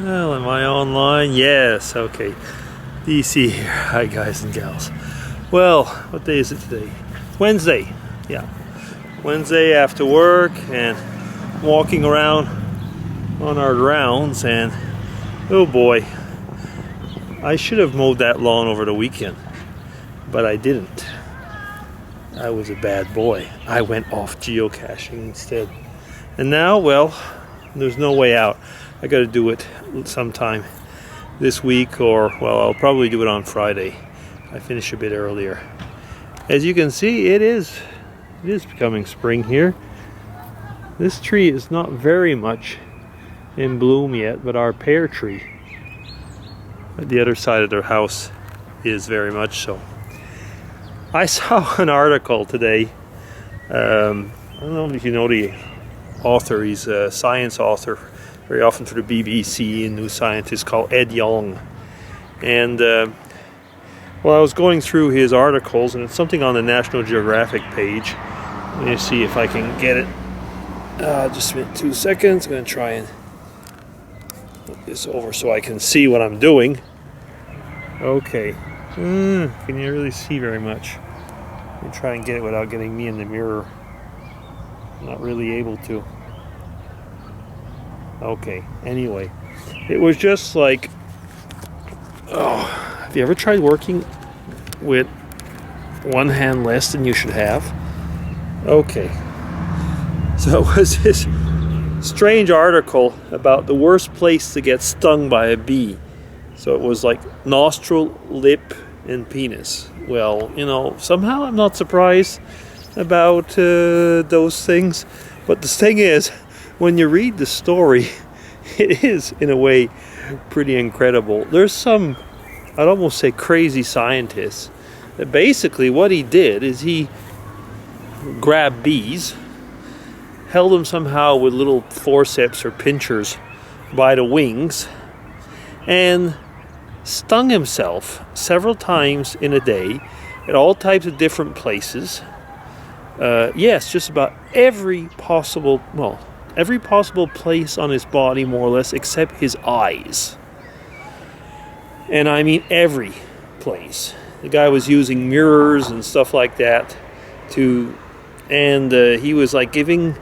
Well, am I online? Yes, okay. DC here. Hi, guys and gals. Well, what day is it today? Wednesday. Yeah. Wednesday after work and walking around on our grounds, and oh boy, I should have mowed that lawn over the weekend, but I didn't. I was a bad boy. I went off geocaching instead. And now, well, there's no way out. I got to do it sometime this week, or well, I'll probably do it on Friday. I finish a bit earlier. As you can see, it is becoming spring here. This tree is not very much in bloom yet, but our pear tree at the other side of their house is very much so. I saw an article today. I don't know if you know the author. He's a science author, very often for the BBC and New Scientist, called Ed Yong. And well, I was going through his articles, and it's something on the National Geographic page. Let me see if I can get it. Just 2 seconds. I'm going to try and put this over so I can see what I'm doing. Okay. Can you really see very much? Let me try and get it without getting me in the mirror. Not really able to. Okay, anyway, it was just like, oh, have you ever tried working with one hand less than you should have? Okay, so it was this strange article about the worst place to get stung by a bee. So it was like nostril, lip, and penis. Well, you know, somehow I'm not surprised about those things, but the thing is, when you read the story, it is in a way pretty incredible. There's some, I'd almost say, crazy scientists that basically what he did is he grabbed bees, held them somehow with little forceps or pinchers by the wings, and stung himself several times in a day at all types of different places. Yes, just about every possible place on his body, more or less, except his eyes. And I mean every place. The guy was using mirrors and stuff like that and he was like giving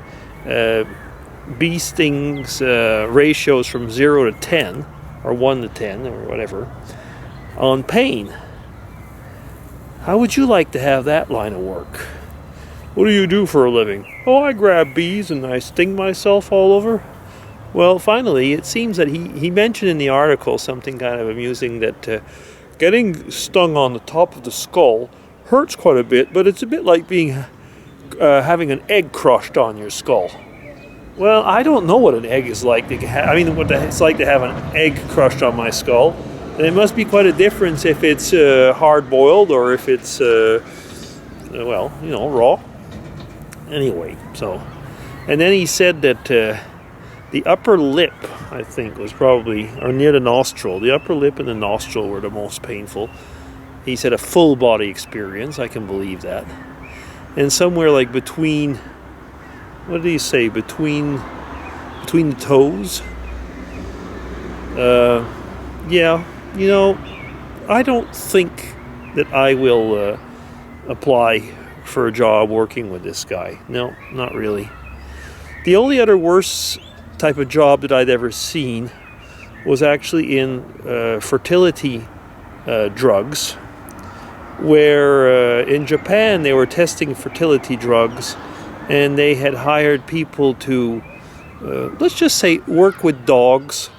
bee stings ratios from 0 to 10, or 1 to 10, or whatever, on pain. How would you like to have that line of work? What do you do for a living? Oh, I grab bees and I sting myself all over. Well, finally, it seems that he mentioned in the article something kind of amusing, that getting stung on the top of the skull hurts quite a bit, but it's a bit like having an egg crushed on your skull. Well, I don't know what an egg is like. What it's like to have an egg crushed on my skull. And it must be quite a difference if it's hard-boiled or if it's, raw. Anyway, and then he said that the upper lip, I think, was probably, or near the nostril, the upper lip and the nostril were the most painful. He said a full body experience. I can believe that. And somewhere like between, what did he say, between the toes? Yeah, you know, I don't think that I will apply for a job working with this guy. No, not really. The only other worse type of job that I'd ever seen was actually in fertility drugs, where in Japan they were testing fertility drugs, and they had hired people to, let's just say, work with dogs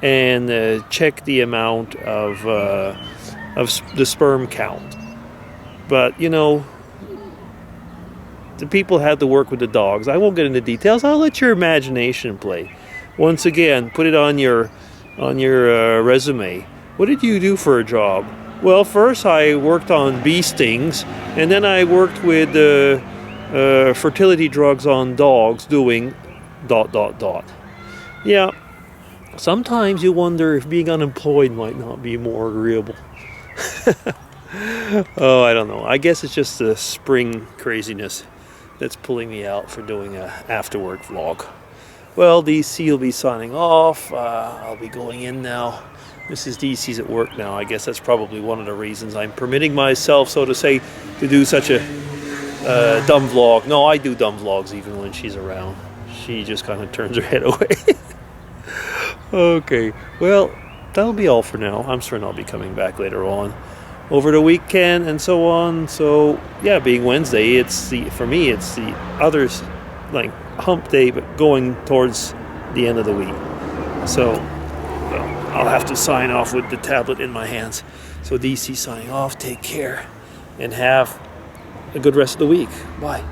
and check the amount of the sperm count. But, you know, the people had to work with the dogs. I won't get into details. I'll let your imagination play. Once again, put it on your resume. What did you do for a job? Well, first I worked on bee stings, and then I worked with fertility drugs on dogs doing ... Yeah, sometimes you wonder if being unemployed might not be more agreeable. Oh, I don't know. I guess it's just the spring craziness that's pulling me out for doing a after work vlog. Well, DC will be signing off. I'll be going in now. Mrs. DC's at work now. I guess that's probably one of the reasons I'm permitting myself, so to say, to do such a dumb vlog. No, I do dumb vlogs even when she's around. She just kind of turns her head away. Okay, well, that'll be all for now. I'm certain I'll be coming back later on over the weekend and so on. So yeah, being Wednesday, for me it's the others, like hump day, but going towards the end of the week. So I'll have to sign off with the tablet in my hands. So DC signing off. Take care and have a good rest of the week. Bye.